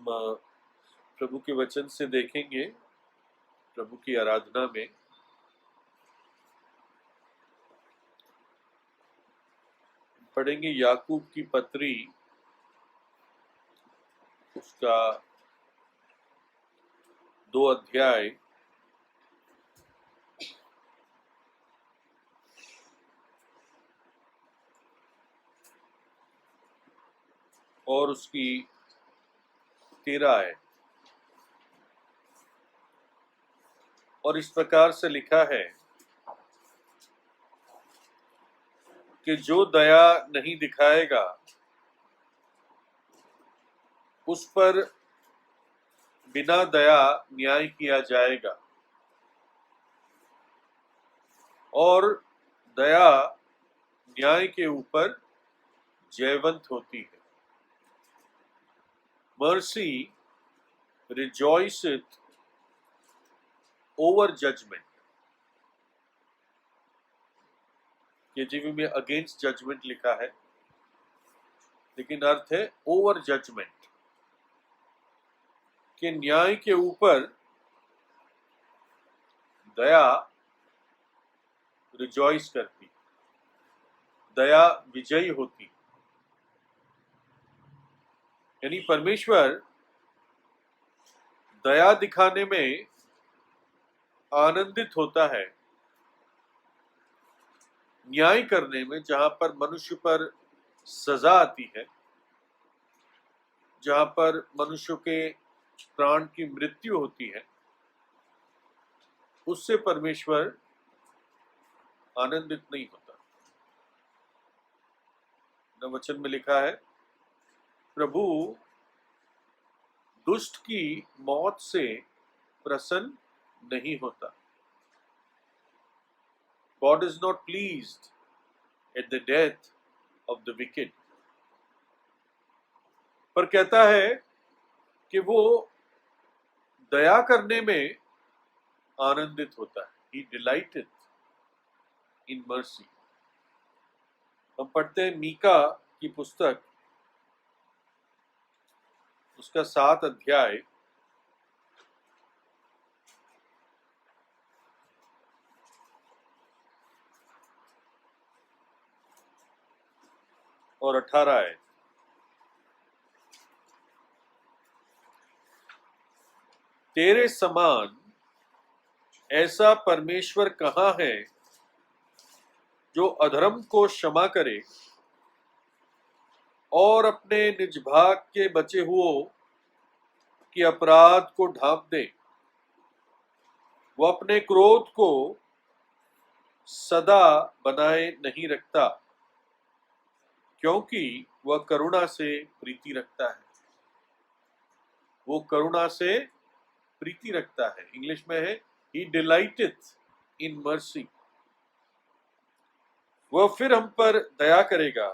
हम प्रभु के वचन से देखेंगे, प्रभु की आराधना में पढ़ेंगे याकूब की पत्री, उसका 2 अध्याय और उसकी 13 आयत। और इस प्रकार से लिखा है कि जो दया नहीं दिखाएगा उस पर बिना दया न्याय किया जाएगा, और दया न्याय के ऊपर जयवंत होती है। Mercy rejoiceth over judgment. KJV में अगेंस्ट जजमेंट लिखा है, लेकिन अर्थ है ओवर जजमेंट, कि न्याय के ऊपर दया रिजॉइस करती, दया विजयी होती। यानी परमेश्वर दया दिखाने में आनंदित होता है, न्याय करने में, जहां पर मनुष्य पर सजा आती है, जहां पर मनुष्य के प्राण की मृत्यु होती है, उससे परमेश्वर आनंदित नहीं होता। वचन में लिखा है, प्रभु दुष्ट की मौत से प्रसन्न नहीं होता। God is not pleased at the death of the wicked। पर कहता है कि वो दया करने में आनंदित होता है। He delighteth in mercy। हम पढ़ते हैं मीका की पुस्तक, उसका 7 अध्याय और 18 है। तेरे समान ऐसा परमेश्वर कहाँ है जो अधर्म को क्षमा करे और अपने निज भाग के बचे हुओं की अपराध को ढांप दे। वह अपने क्रोध को सदा बनाए नहीं रखता, क्योंकि वह करुणा से प्रीति रखता है। वो करुणा से प्रीति रखता है। इंग्लिश में है He delighteth in mercy। वह फिर हम पर दया करेगा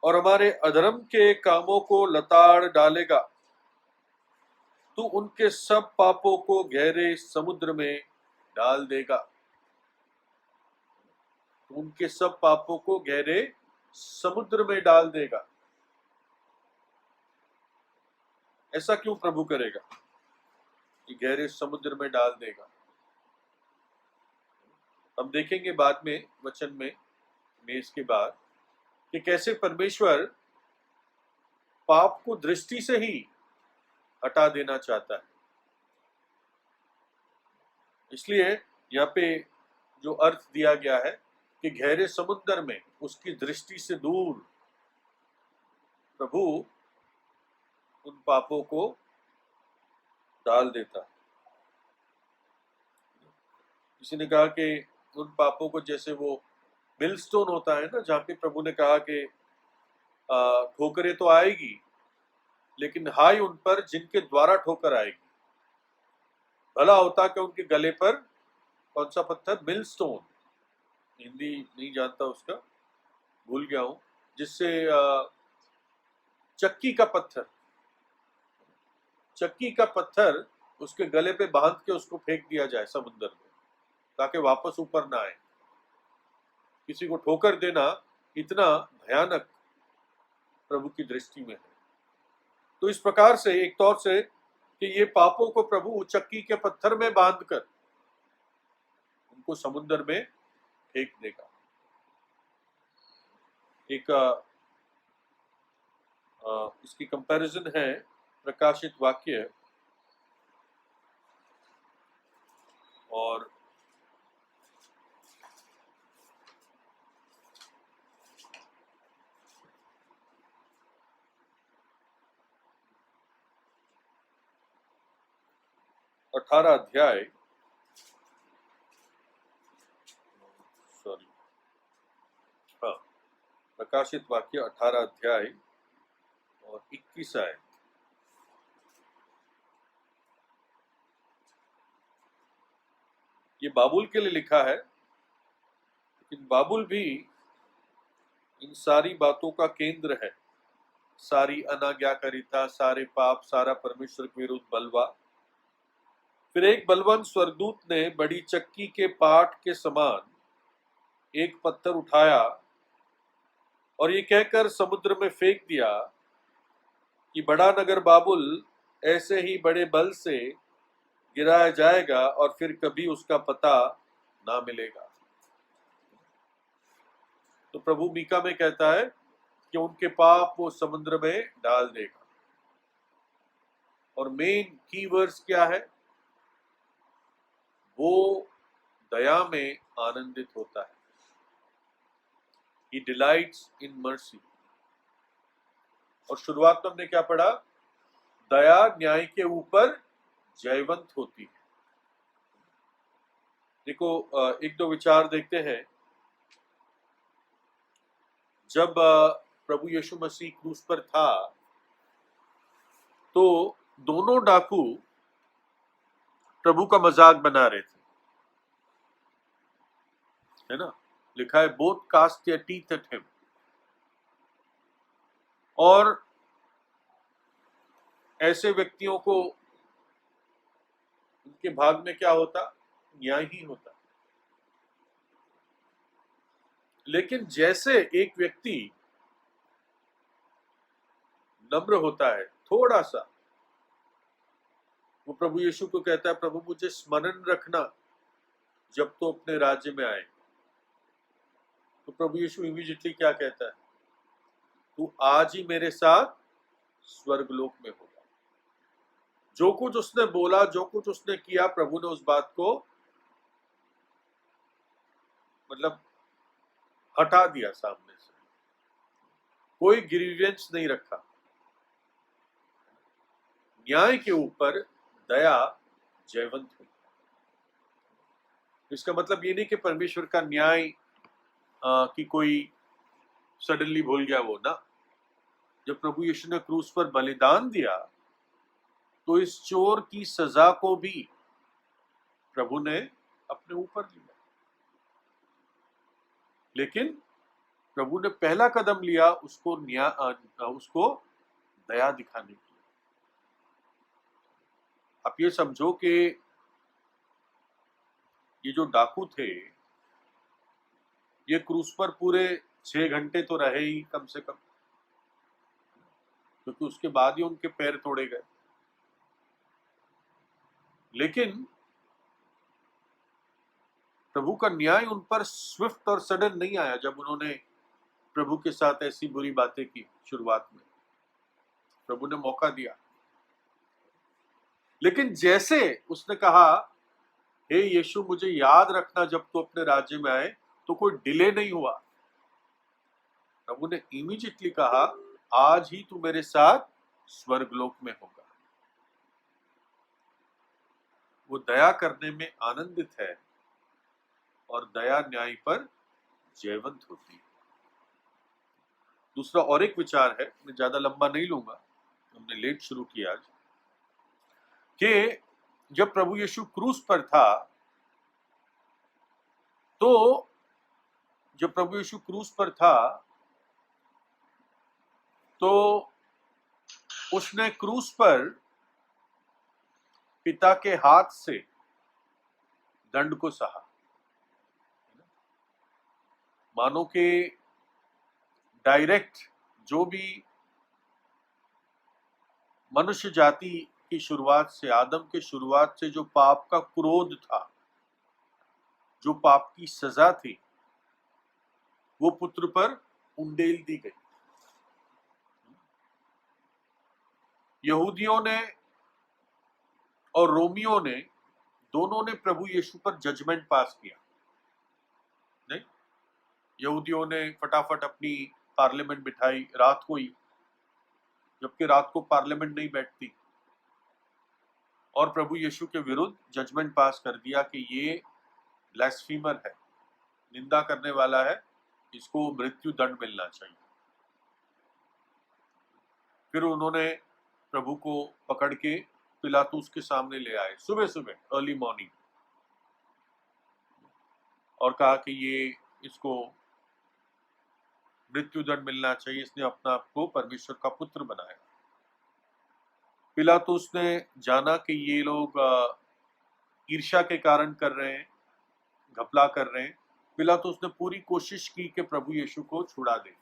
और हमारे अधर्म के कामों को लताड़ डालेगा। तू उनके सब पापों को गहरे समुद्र में डाल देगा। तू उनके सब पापों को गहरे समुद्र में डाल देगा। ऐसा क्यों प्रभु करेगा कि गहरे समुद्र में डाल देगा? हम देखेंगे बाद में वचन में इसके बाद कि कैसे परमेश्वर पाप को दृष्टि से ही हटा देना चाहता है। इसलिए यहाँ पे जो अर्थ दिया गया है कि गहरे समुद्र में उसकी दृष्टि से दूर प्रभु उन पापों को डाल देता है। किसी ने कहा कि उन पापों को, जैसे वो मिलस्टोन होता है ना, जहाँ पे प्रभु ने कहा कि ठोकरें तो आएगी, लेकिन हाय उन पर जिनके द्वारा ठोकर आएगी। भला होता कि उनके गले पर कौन सा पत्थर, मिलस्टोन, हिंदी नहीं जानता उसका, भूल गया हूं, जिससे चक्की का पत्थर उसके गले पे बांध के उसको फेंक दिया जाए समुद्र में, ताकि वापस ऊपर ना आए। किसी को ठोकर देना इतना भयानक प्रभु की दृष्टि में है। तो इस प्रकार से एक तौर से कि ये पापों को प्रभु चक्की के पत्थर में बांधकर उनको समुद्र में फेंक देगा। एक इसकी कंपैरिजन है प्रकाशित वाक्य और 18 अध्याय, सॉरी, हाँ, प्रकाशित वाक्य 18 अध्याय और 21 आयत। ये बाबुल के लिए लिखा है, लेकिन बाबुल भी इन सारी बातों का केंद्र है। सारी अनाज्ञाकारिता, सारे पाप, सारा परमेश्वर के विरुद्ध बलवा। फिर एक बलवान स्वर्गदूत ने बड़ी चक्की के पाट के समान एक पत्थर उठाया और ये कहकर समुद्र में फेंक दिया कि बड़ा नगर बाबुल ऐसे ही बड़े बल से गिराया जाएगा और फिर कभी उसका पता ना मिलेगा। तो प्रभु मीका में कहता है कि उनके पाप वो समुद्र में डाल देगा। और मेन कीवर्ड्स क्या है? वो दया में आनंदित होता है। He delights in mercy। और शुरुआत में हमने क्या पढ़ा? दया न्याय के ऊपर जयवंत होती है। देखो, एक दो विचार देखते हैं। जब प्रभु यीशु मसीह क्रूस पर था तो दोनों डाकू प्रभु का मजाक बना रहे थे, है ना? लिखा है both cast their teeth at him. और ऐसे व्यक्तियों को उनके भाग में क्या होता? न्याय ही होता। लेकिन जैसे एक व्यक्ति नम्र होता है थोड़ा सा, वो प्रभु यीशु को कहता है, प्रभु मुझे स्मरण रखना जब तो अपने राज्य में आए। तो प्रभु यीशु इमीडिएटली क्या कहता है? तू आज ही मेरे साथ स्वर्गलोक में होगा। जो कुछ उसने बोला, जो कुछ उसने किया, प्रभु ने उस बात को मतलब हटा दिया सामने से। कोई ग्रीवेंस नहीं रखा। न्याय के ऊपर दया जयवंत हुई। इसका मतलब ये नहीं कि परमेश्वर का न्याय कि कोई सडनली भूल गया, वो ना। जब प्रभु यीशु ने क्रूस पर बलिदान दिया तो इस चोर की सजा को भी प्रभु ने अपने ऊपर लिया। लेकिन प्रभु ने पहला कदम लिया उसको उसको दया दिखाने के लिए। आप ये समझो कि ये जो डाकू थे, ये क्रूस पर पूरे 6 घंटे तो रहे ही कम से कम, क्योंकि उसके बाद ही उनके पैर तोड़े गए। लेकिन प्रभु का न्याय उन पर स्विफ्ट और सडन नहीं आया। जब उन्होंने प्रभु के साथ ऐसी बुरी बातें की शुरुआत में, प्रभु ने मौका दिया। लेकिन जैसे उसने कहा, हे यीशु मुझे याद रखना जब तू अपने राज्य में आए, तो कोई डिले नहीं हुआ। प्रभु ने इमीडिएटली कहा, आज ही तू मेरे साथ स्वर्गलोक में होगा। वो दया करने में आनंदित है और दया न्याय पर जयवंत होती है। दूसरा और एक विचार है, मैं ज्यादा लंबा नहीं लूंगा, हमने लेट शुरू किया आज, कि जब प्रभु यीशु क्रूस पर था तो जब प्रभु यीशु क्रूस पर था तो उसने क्रूस पर पिता के हाथ से दंड को सहा। मानो कि डायरेक्ट जो भी मनुष्य जाति की शुरुआत से, आदम के शुरुआत से जो पाप का क्रोध था, जो पाप की सजा थी, वो पुत्र पर उंडेल दी गई। यहूदियों ने और रोमियों ने, दोनों ने प्रभु यीशु पर जजमेंट पास किया। नहीं, यहूदियों ने फटाफट अपनी पार्लियामेंट बिठाई रात को ही, जबकि रात को पार्लियामेंट नहीं बैठती, और प्रभु यीशु के विरुद्ध जजमेंट पास कर दिया कि ये ब्लैस्फीमर है, निंदा करने वाला है, इसको मृत्यु दंड मिलना चाहिए। फिर उन्होंने प्रभु को पकड़ के पिलातुस के सामने ले आए सुबह सुबह, अर्ली मॉर्निंग, और कहा कि ये इसको मृत्यु दंड मिलना चाहिए, इसने अपना आप को परमेश्वर का पुत्र बनाया। पिलातुस ने जाना कि ये लोग ईर्ष्या के कारण कर रहे हैं, घपला कर रहे हैं। पिलातुस ने पूरी कोशिश की कि प्रभु यीशु को छुड़ा दे,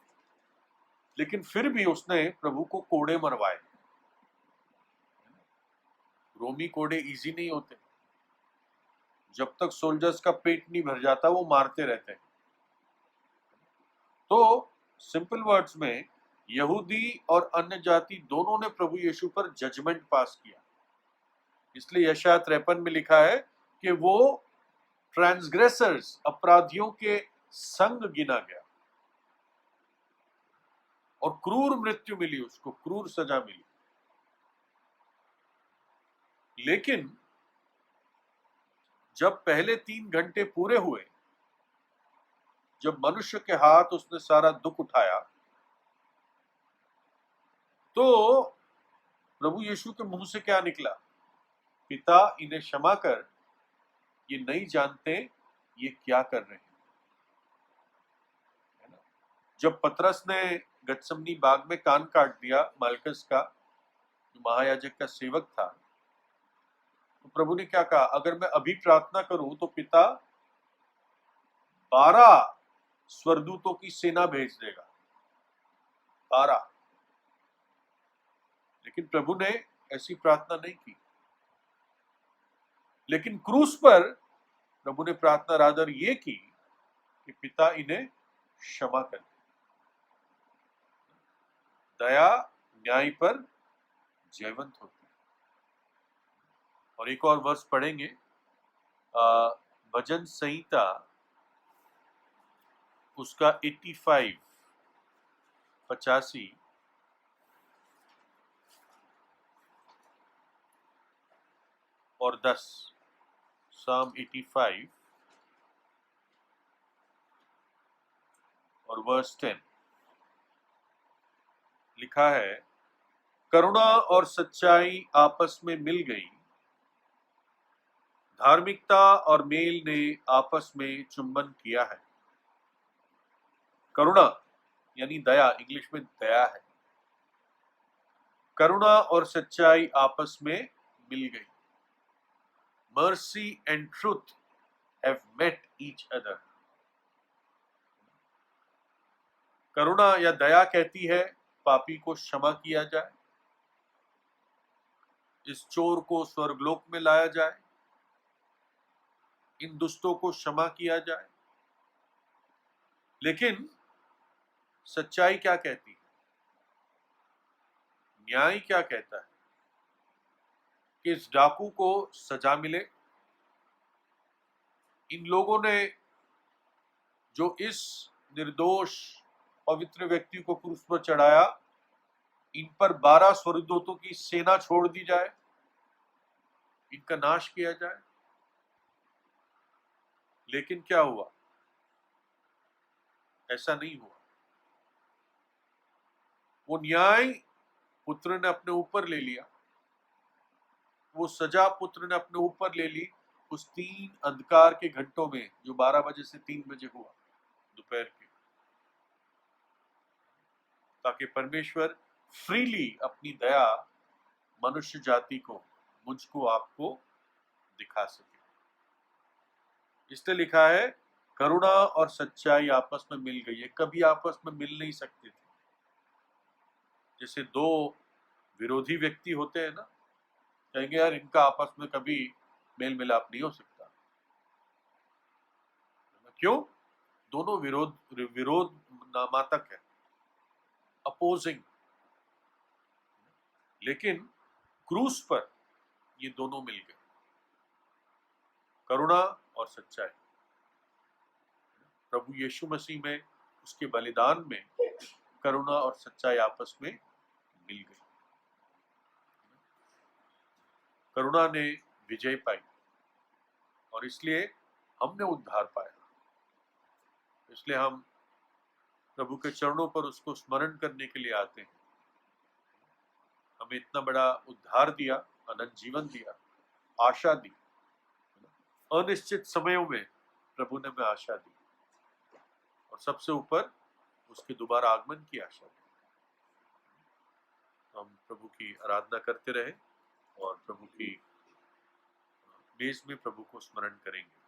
लेकिन फिर भी उसने प्रभु को कोड़े मरवाए। रोमी कोड़े इजी नहीं होते, जब तक सोल्जर्स का पेट नहीं भर जाता वो मारते रहते हैं। तो सिंपल वर्ड्स में, यहूदी और अन्य जाति दोनों ने प्रभु यीशु पर जजमेंट पास किया। इसलिए यशायाह 53 में लिखा है कि वो ट्रांसग्रेसर्स, अपराधियों के संग गिना गया, और क्रूर मृत्यु मिली उसको, क्रूर सजा मिली। लेकिन जब पहले 3 घंटे पूरे हुए, जब मनुष्य के हाथ उसने सारा दुख उठाया, तो प्रभु यीशु के मुंह से क्या निकला? पिता, इन्हें क्षमा कर, ये नहीं जानते ये क्या कर रहे हैं। है ना? जब पतरस ने गत्समनी बाग में कान काट दिया मालकस का, जो महायाजक का सेवक था, तो प्रभु ने क्या कहा? अगर मैं अभी प्रार्थना करूं तो पिता 12 स्वर्गदूतों की सेना भेज देगा, 12। लेकिन प्रभु ने ऐसी प्रार्थना नहीं की। लेकिन क्रूस पर प्रभु ने प्रार्थना रादर ये की कि पिता, इन्हें क्षमा कर। दया न्याय पर जयवंत होती है। और एक और वर्ष पढ़ेंगे, भजन संहिता उसका 85, 85 और 10, Psalm 85 और वर्स 10 लिखा है, करुणा और सच्चाई आपस में मिल गई, धार्मिकता और मेल ने आपस में चुंबन किया है। करुणा यानी दया, इंग्लिश में दया है। करुणा और सच्चाई आपस में मिल गई। Mercy and truth have met each other. करुणा या दया कहती है पापी को क्षमा किया जाए, इस चोर को स्वर्गलोक में लाया जाए, इन दुष्टों को क्षमा किया जाए। लेकिन सच्चाई क्या कहती है? न्याय क्या कहता है? कि इस डाकू को सजा मिले। इन लोगों ने जो इस निर्दोष पवित्र व्यक्ति को क्रूस पर चढ़ाया, इन पर 12 स्वर्गदूतों की सेना छोड़ दी जाए, इनका नाश किया जाए। लेकिन क्या हुआ? ऐसा नहीं हुआ। वो न्याय पुत्र ने अपने ऊपर ले लिया, वो सजा पुत्र ने अपने ऊपर ले ली उस 3 अंधकार के घंटों में, जो 12 बजे से 3 बजे हुआ दोपहर के, ताकि परमेश्वर फ्रीली अपनी दया मनुष्य जाति को, मुझको, आपको दिखा सके। इसलिए लिखा है, करुणा और सच्चाई आपस में मिल गई है। कभी आपस में मिल नहीं सकते थे। जैसे 2 विरोधी व्यक्ति होते हैं ना, कहेंगे यार इनका आपस में कभी मेल मिलाप नहीं हो सकता। क्यों? दोनों विरोध नामातक है, अपोजिंग। लेकिन क्रूस पर ये दोनों मिल गए, करुणा और सच्चाई। प्रभु यीशु मसीह में, उसके बलिदान में करुणा और सच्चाई आपस में मिल गई। करुणा ने विजय पाई और इसलिए हमने उद्धार पाया। इसलिए हम प्रभु के चरणों पर उसको स्मरण करने के लिए आते हैं। हमें इतना बड़ा उद्धार दिया, अनंत जीवन दिया, आशा दी। अनिश्चित समयों में प्रभु ने हमें आशा दी और सबसे ऊपर उसके दोबारा आगमन की आशा दी। हम प्रभु की आराधना करते रहे और प्रभु की मेज में प्रभु को स्मरण करेंगे।